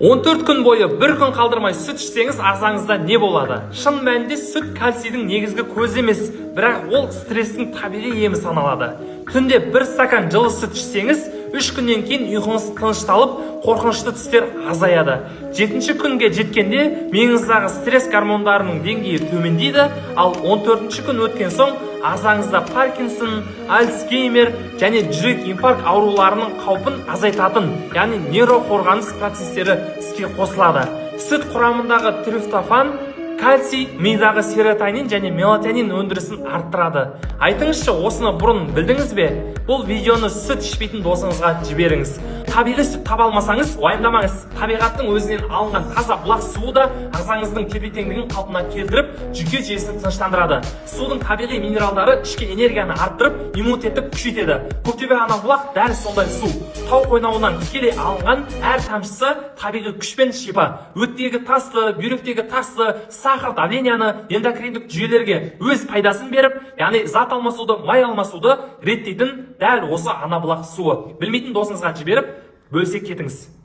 14 күн бойы бір күн қалдырмай сүт ішсеңіз ағзаңызда не болады? Шын мәнінде сүт кальцийдің негізгі көзі емес, бірақ ол стресстің табиғи емі саналады. Түнде бір стакан жылы сүт ішсеңіз, 3 күннен кейін ұйқыңыз тынышталып, қорқынышты түстер азаяды. 7-ші күнге жеткенде миыңыздағы стресс гормондарының деңгейі төмендейді, ал 14-ші күн өткен соң ағзаңызда Паркинсон, Альцгеймер және жүрек инфаркт ауруларының қаупін азайтатын, яғни нейроқорғаныс процестері іске қосылады. Сүт құрамындағы трифтофан, кальций мидағы серотонин және мелатонин өндірісін арттырады. Айтыңызшы, осыны бұрын білдіңіз бе? Бұл видеоны сүт ішпейтін досыңызға жіберіңіз. Табиғи сүт таба алмасаңыз, уайымдамаңыз. Табиғаттың өзінен алынған таза бұлақ суы да ағзаңыздың тепе-теңдігін қалпына келтіріп, жүйке жүйесін тыныштандырады. Судың табиғи минералдары ішкі энергияны арттырып, иммунитетті күшейтеді. Көктөбе ана бұлақ дәл сондай су. Тау қойнауынан тікелей алынған әр тамшысы табиғи күшпен шипа. Өттегі тасты, бүйректегі тасты, сахар, давленияны, эндокриндік жүйелерге өз пайдасын беріп, яғни зат алмасуды, май алмасуды реттейтін дәл осы ана бұлақ суы. Білмейтін досыңызға жіберіп, бөлісе кетіңіз.